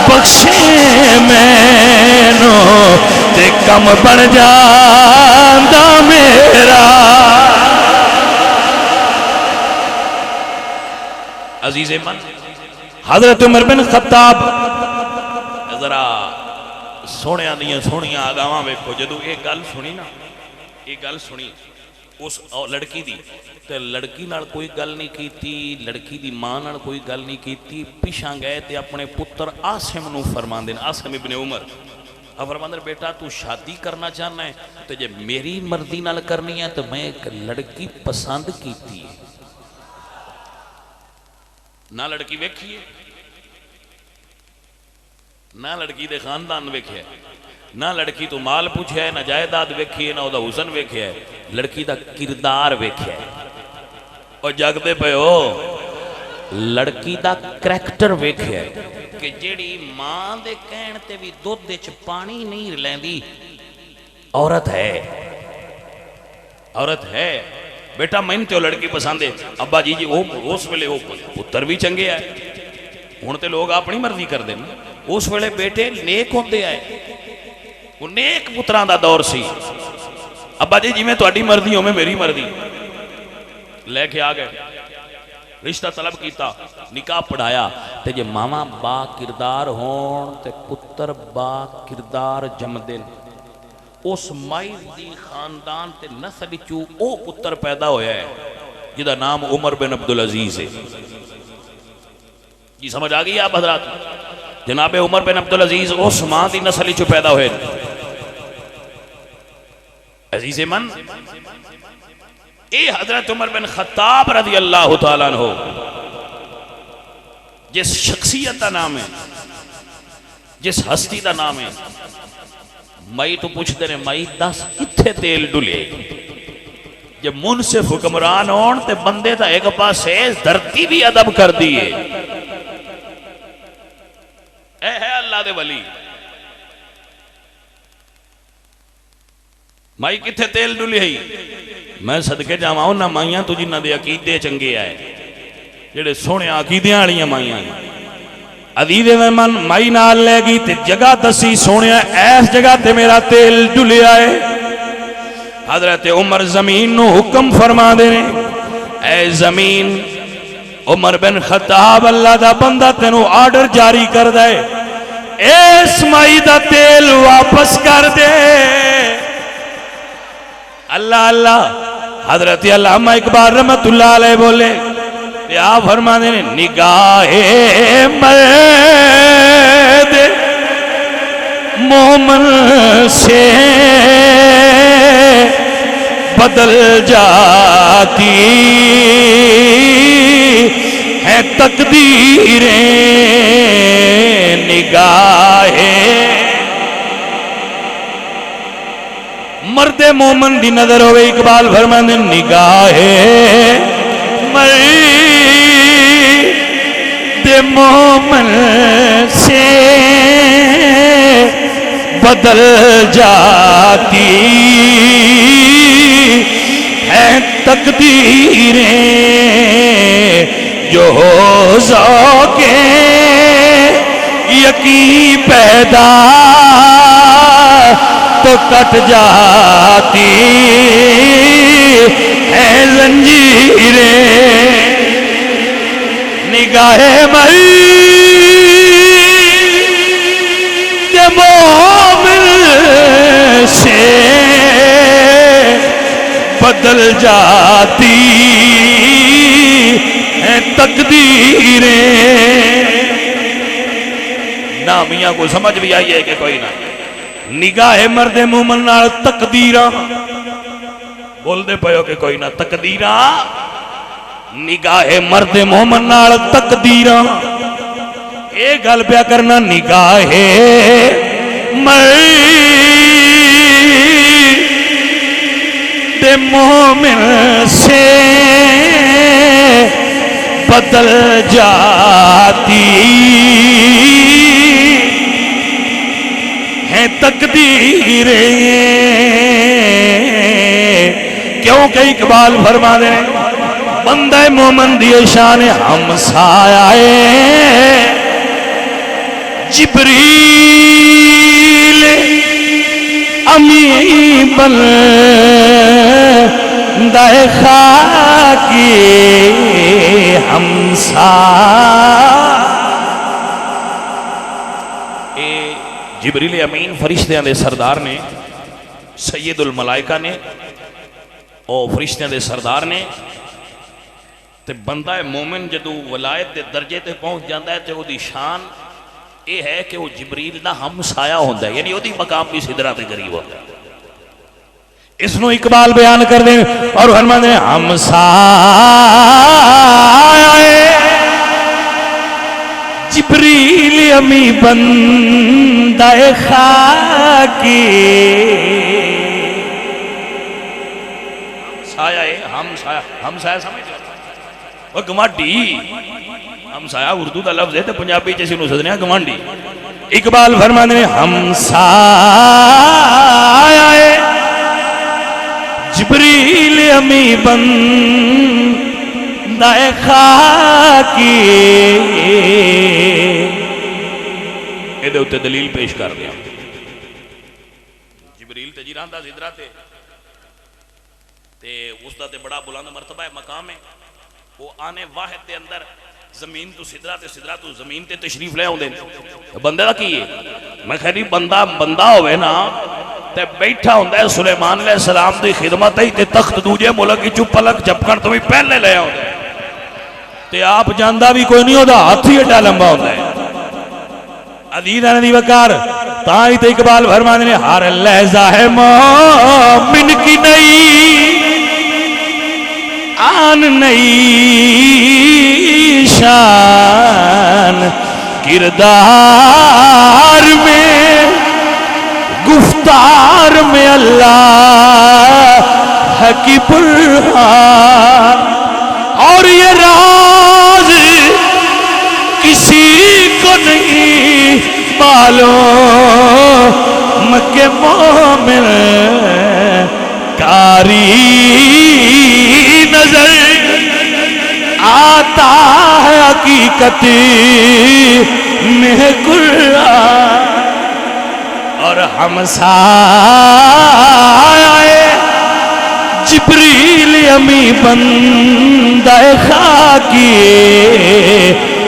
بخشے مینو تے کم بن جاندا میرا عزیز من حضرت عمر بن خطاب ذرا سونیاں دیاں سونیاں آگاواں ویکھو جدو ایک گل سنی نا ایک گل سنی اس لڑکی دی تے لڑکی نال کوئی گل نہیں کیتی لڑکی دی ماں نال کوئی گل نہیں کیتی پیچھاں گئے تے اپنے پتر عاصم نو فرماندے عاصم ابن عمر فرماندے بیٹا تو شادی کرنا چاہنا ہے تے جے میری مرضی نال کرنی ہے تو میں ایک لڑکی پسند کیتی ہے نہ لڑکی ویکھیے نہ لڑکی دے خاندان ویکھے نہ لڑکی تو مال پوچھے نہ جائیداد ویکھیے نہ او دا حسن ویکھے لڑکی دا کردار ویکھے اور جاگدے پہ ہو لڑکی دا کریکٹر ویکھے کہ جیڑی ماں دے کہن تے بھی دودھ دے چ پانی نہیں لیندی عورت ہے بیٹا میں تے لڑکی پسند ہے ابا جی اس ویلے وہ پتر بھی چنگے آئے ہن تے لوگ اپنی مرضی کر دیں اس ویلے بیٹے نیک ہوندے آئے وہ نیک پتراں دا دور سی ابا جی میں تہاڈی مرضی ہو میں میری مرضی لے کے آ گئے رشتہ طلب کیتا نکاح پڑھایا تے جے ماما با کردار ہون تے پتر با کردار جمدن اس مائی دی خاندان تے نسل چو او پتر پیدا ہویا ہے جدا نام عمر بن عبدالعزیز ہے جی سمجھ آگئی آپ حضرات جناب عمر بن عبدالعزیز اس ماں دی نسل چو پیدا ہوئے عزیز من اے حضرت عمر بن خطاب رضی اللہ تعالیٰ عنہ جس شخصیت دا نام ہے جس ہستی دا نام ہے مائی تو پوچھ دے رہے مائی دس کتھے تیل ڈلے جب منصف حکمران ہون تے بندے تا ایک پاس ہے دھرتی بھی ادب کر دیئے اے ہے اللہ دے ولی مائی کتھے تیل ڈلی ہے میں صدقے جاماؤں نہ مائیاں تو جنہ دے عقیدے چنگے آئے جڑے سونے عقیدیاں آڑیاں مائیاں عزیزے میں من مائی نال لے گی تے جگہ دسی سونے ایس جگہ تے میرا تیل ڈلے آئے حضرت عمر زمین نو حکم فرما دینے اے زمین عمر بن خطاب اللہ دا بندہ تینو آرڈر جاری کر دے اس مائی دا تیل واپس کر دے اللہ اللہ حضرت علامہ اقبال رحمت اللہ علیہ بولے یا فرما دینے نگاہ مرد مومن سے بدل جاتی ہے تقدیریں نگاہیں مرد مومن دی نظر ہوئے اقبال فرمانے نگاہیں مرد مومن سے بدل جاتی ہے تقدیریں جو ذوق یقین پیدا تو کٹ جاتی ہے زنجیریں نگاہ مرد مومن سے بدل جاتی ہے تقدیریں نامیاں کو سمجھ بھی آئی ہے کہ کوئی نہ نگاہ مرد مومن نال تقدیراں بول دے پہو کہ کوئی نہ تقدیراں نگاہ مرد مومن نال تقدیراں اے گل پیا کرنا نگاہ مرد مومن سے بدل جاتی ہیں تقدیریں کیونکہ اقبال فرما دے بندہ مومن دی شان ہمسایہ جبریل امی بندہ خاکی ہمسایہ جبریل امین فرشتیاں دے سردار نے سید الملائکہ نے او فرشتیاں دے سردار نے تے بندہ مومن جدو ولایت دے درجے تے پہنچ جاندہ ہے تے وہ دی شان یہ ہے کہ وہ جبریل دا ہمسایہ ہوندہ ہے یعنی وہ دی مقام بھی سدرہ تے قریب ہوتا ہے اس نو اقبال بیان کر دیں اور فرمان دیں ہمسایہ جبریل امی بندہ خاکی ہمسایہ سمجھ وہ گمانڈی ہمسایہ اردو دا لفظ ہے تو پنجابی جیسی نو سدنے گمانڈی اقبال فرمانے میں ہمسایہ جبریل امی بندہ خاکی یہ دے اتے دلیل پیش کر دیا جبریل تے جیران دا زدرہ تے اس دا تے بڑا بلند مرتبہ ہے مقام ہے وہ آنے واحد دے اندر زمین تو سدرہ تو زمین تے تشریف لے ہوں دے بندے دا کی ہے میں خیلی بندہ ہوئے نا تے بیٹھا ہوں دے سلیمان علیہ السلام دی خدمت ہے تے تخت دوجے ملک کی چپ پلک جپکن تمہیں پہلے لے ہوں دے تے آپ جاندہ بھی کوئی نہیں ہو دا ہاتھی اٹھا لمبا ہوں دے عزیز آنے وقار تاہی تے اقبال فرمانے نے ہر لہزہ ہے مومن کی نئی آن نئی شان کردار میں گفتار میں اللہ کی برہان اور یہ راز کسی کو نہیں معلوم کہ مومن کاری نظر آتا ہے حقیقت میں قرآن اور ہمسایہ جبریل امی بندہ خاکی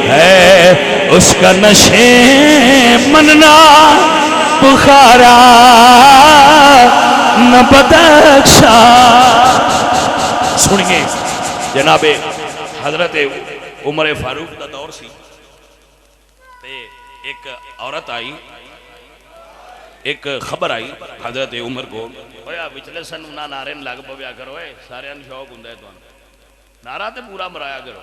ہے اس کا نشے مننا بخارا نہ بدخشا سنیے جناب حضرت عمر فاروق دا دور سی تے ایک عورت آئی ایک خبر آئی حضرت عمر کو اویا وچلے سن نہ نعرے لگ پویا کرو اے سارے ان شوق ہوندا ہے تانوں نعرہ تے پورا مرایا کرو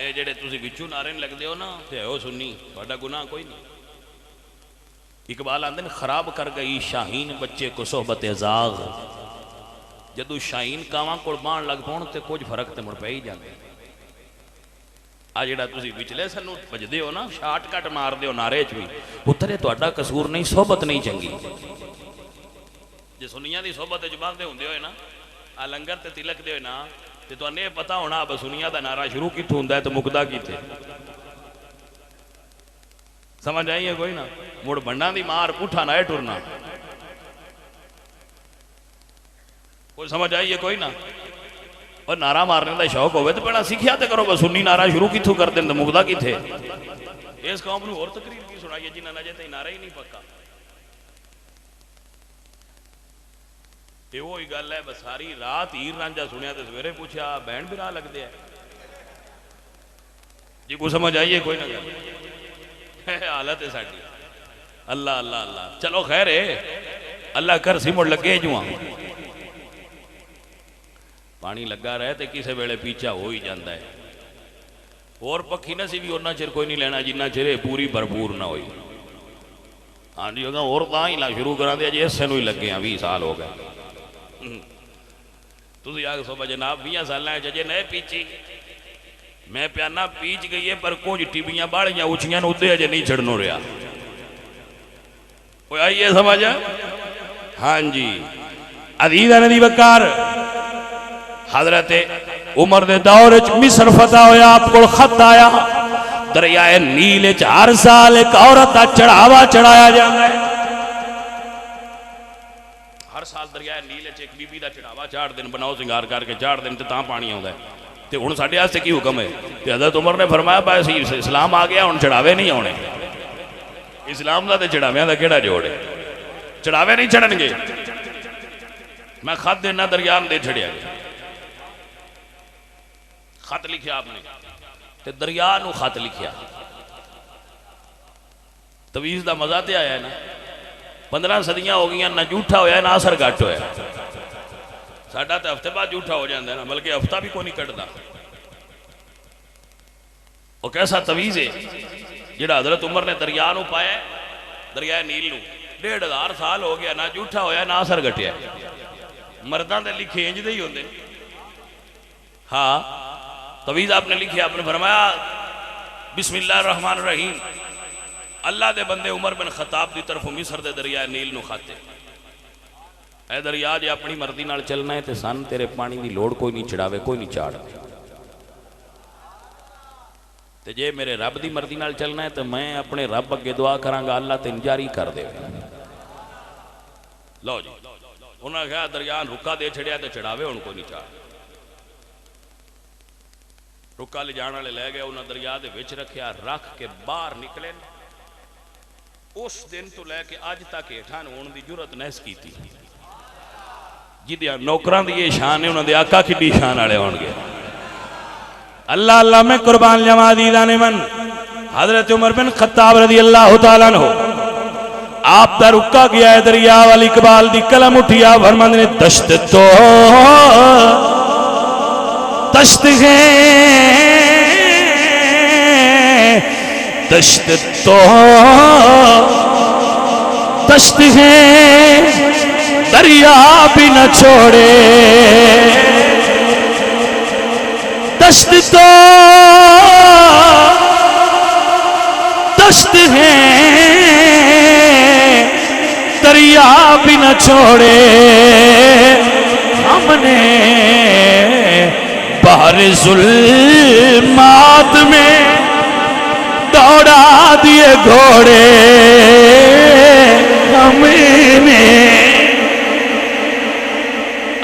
اے جڑے تسی وچوں نعرے لگ دیو نا تے او سنی بڑا گناہ کوئی نہیں اقبال آندن خراب کر گئی شاہین بچے کو صحبت ازاغ جدو شاہین کاواں قربان لگ پون تے کچھ فرق تے مڑ پہ ہی جاندے آ جڑا تسی وچلے سنو بجدے ہو نا شارٹ کٹ مار دیو نعرے چ وی اترے تہاڈا قصور نہیں صحبت نہیں چنگی جے سنیاں دی صحبت وچ باندھے ہوندے ہوئے نا آ لنگر تے تلک دے ہوئے نا تے تو انہیں پتا ہونا اب سنیا دا نعرہ شروع کی تھوندہ ہے تو مقدہ کی تھے سمجھ آئیے کوئی نا موڑ بندان دی مار پوٹھا نہ ہے ٹورنا کوئی سمجھ آئیے کوئی نا اور نعرہ مارنے کا شوق ہوئے تو پہلا سیکھیا تے کرو، بس سنی نعرہ شروع کتوں کر دیں تو مقدہ کی تھے اس قوم نے اور تقریر کی سنائی ہے جنہاں نجے تے نعرہ ہی نہیں پکا. یہ وہی گل ہے، بس ساری رات ہیر رانجھا سنیا تو سویرے پوچھا بہن برا لگ دیا جی کو سمجھ آئیے کوئی نہ گل حالت ہے ساڑی. اللہ اللہ اللہ چلو خیر ہے، اللہ کر سی مڑ لگے جو پانی لگا رہے تو کسے ویلے پیچھا ہو ہی جاندہ ہے. اور پکھی نہ سی بھی اور نہ چر کوئی نہیں لینا جنہ چرے پوری بھرپور نہ ہوئی. ہاں جی ہوگا اور تاں ہی لا شروع کرا دیا جی اس سے نوئی لگے ہیں 20 سال ہو گئے. تو سی آگے صبح جناب 20 سال نہ ججے نئے پیچھی میں پیانا پیچ گئی ہے پر کچھ ٹیبیاں باڑیاں اچھیاں ادھے اجے نہیں چھڑنو رہا. کوئی آئیے سمجھا؟ ہاں جی عزیزہ ندی بکار حضرت عمر دے دور مصر فتح ہویا، آپ کو خط آیا دریائے نیل ہر سال ایک عورت چڑھاوا چڑھایا جانا ہے. ہر سال دریائے نیل ایک بی بی دا چڑھاوا چاڑ دن بناؤ سنگار کر کے چاڑ دن تاں پانی آتا ہے. تے ہن ساڈے واسطے کی حکم ہے؟ تے حضرت عمر نے فرمایا بس اسلام آ گیا ہن چڑھاوے نہیں آنے. اسلام دا تے چڑھاویاں دا کیڑا جوڑ ہے؟ چڑھاوے نہیں چڑھن گے. میں خط دینا دریان دے چھڑیا گیا، خط لکھیا آپ نے تے دریا نو خط لکھیا. تویز دا مزہ تے آیا ہے نا. 15 صدیاں ہو گئی نہ جھوٹا ہویا ہے نہ اثر گھٹ ہویا ہے. ساڈا تے ہفتے بعد جھوٹا ہو جاندہ ہے نا، بلکہ ہفتہ بھی کوئی نہیں کٹدا. وہ کیسا تویز ہے جڑا حضرت عمر نے دریا نو پایا ہے، دریائے نیل نو 1500 سال ہو گیا، نہ جھوٹا ہویا نہ اثر گھٹیا. مردان دے لکھے انج دے ہی ہوندے. ہاں تویز آپ نے لکھی، آپ نے فرمایا بسم اللہ الرحمن الرحیم، اللہ دے بندے عمر بن خطاب دی طرف مصر دے دریائے نیل نو خاتے. اے دریا جے اپنی مردی نال چلنا ہے تے سن تیرے پانی دی لوڑ کوئی نہیں چڑھاوے، کوئی نہیں چاڑ. تے جے میرے رب دی مردی نال چلنا ہے تو میں اپنے رب اگے دعا کرانگا اللہ تین جاری کر دے. لو جی انہاں کہا دریا رکا دے چھڑیا تے چڑھاوے ان کو نہیں چاڑ. رکا لے جانا لے گئے، انہاں دریا دے وچ رکھیا، رکھ کے باہر نکلے. اس دن تو لے کے آج تک ہیٹھان ہون دی جرت نیس کی تھی. جدیاں نوکران دی یہ شان ہے انہاں دے آقا کی دی شان آڑے ہون گے. اللہ اللہ میں قربان جمع دیدانے من حضرت عمر بن خطاب رضی اللہ تعالیٰ عنہ آپ دا رکا گیا ہے دریا والی اقبال دی کلم اٹھیا فرماندے نے دشت تو دشت ہے دشت تو دشت ہے دریا بھی نہ چھوڑے دشت تو دشت ہے دریا بھی نہ چھوڑے ہم نے بحر ظلمات میں دوڑا دیے گھوڑے ہم نے.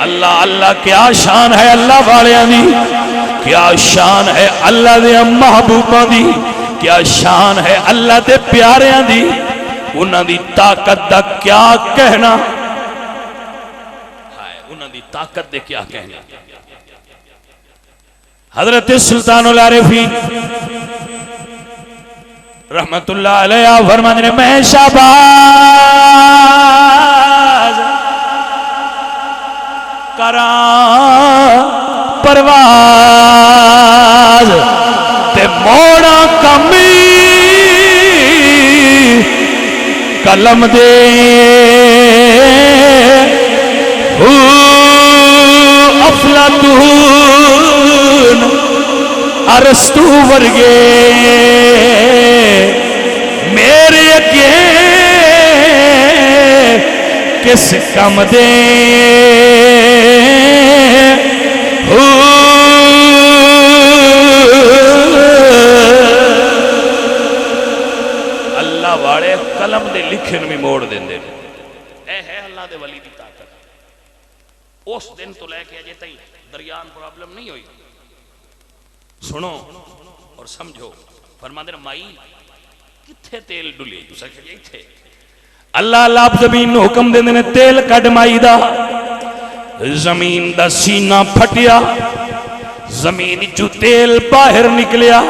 اللہ اللہ کیا شان ہے اللہ والیاں دی، کیا شان ہے اللہ دے محبوباں دی، کیا شان ہے اللہ دے پیاریاں دی. انہاں دی طاقت دا کیا کہنا، انہاں دی طاقت دے کیا کہنا. حضرت سلطان العارفین رحمت اللہ علیہ فرماتے ہیں میں شہباز کراں پرواز تے موڑا کمی قلم دے افلاطون ارسطو ورگے میرے اگے کس کم دے اللہ والے قلم دے لکھن میں موڑ دیں دے. اے ہے اللہ دے ولی دی طاقت. اس دن تو لے کے اجے تھی دریان پرابلم نہیں ہوئی. سنو اور سمجھو. فرماندے نے مائی کتھے تیل ڈلی تساں کہ ایتھے. اللہ اللہ زمین نو حکم دیندے نے تیل کڈ مائی دا. زمین دا سینہ پھٹیا, زمین چو تیل باہر نکلیا.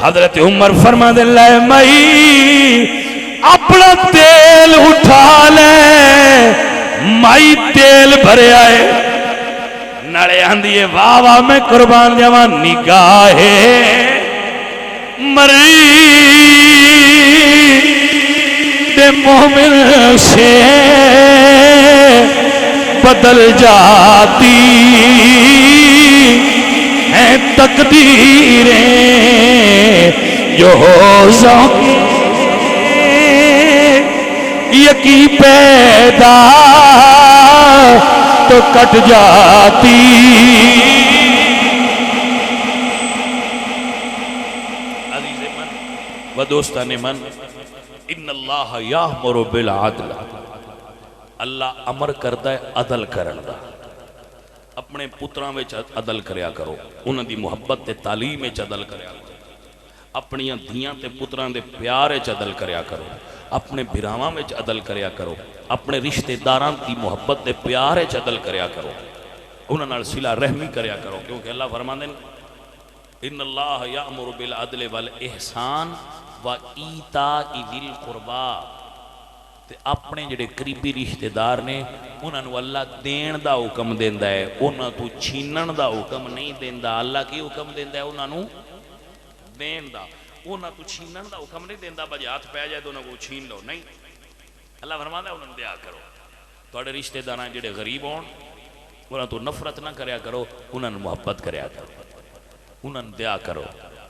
حضرت عمر فرماندے لے مائی اپنا تیل اٹھا لے. مائی تیل بھرے آئے نڑے آندھیے واہ واہ میں قربان جاواں نگاہ مری دے مومن سے بدل جاتی ہیں تقدیریں جو ذوق یکی پیدا تو کٹ جاتی. عزیز من و دوستان من, ان اللہ یامر بالعدل, اللہ امر کرتا ہے عدل کرن دا. اپنے پتراں وچ عدل کریا کرو, انہاں دی محبت تے تعلیم وچ عدل کریا کرو, اپنی دھیاں تے پتراں دے پیار وچ عدل کریا کرو, اپنے بھراواں وچ عدل کریا کرو, اپنے رشتہ داراں دی محبت تے پیار وچ عدل کریا کرو, انہاں نال صلہ رحمی کریا کرو. کیونکہ اللہ فرماندے نے ان اللہ یامر بالعدل والاحسان وایتاء ذی القربا. تے اپنے جڑے قریبی رشتہ دار نے انہاں نو اللہ دین دا حکم دیندا ہے, انہاں تو چھینن دا حکم نہیں دیندا. اللہ کی حکم دیندا ہے انہاں نو دین دا, انہاں تو چھینن دا حکم نہیں دیندا. بجے ہاتھ پہ جائے تو انہاں کو چھین لو, نہیں. اللہ فرماتا ہے انہاں دیا کرو. تھوڑے رشتہ داراں جڑے غریب ہون انہاں تو نفرت نہ کریا کرو, انہاں نو محبت کریا کرو, انہاں دیا کرو.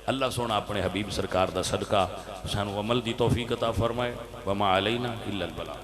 اللہ سونا اپنے حبیب سرکار دا صدقہ سانو عمل دی توفیق عطا فرمائے. وما علینا الا البلاغ.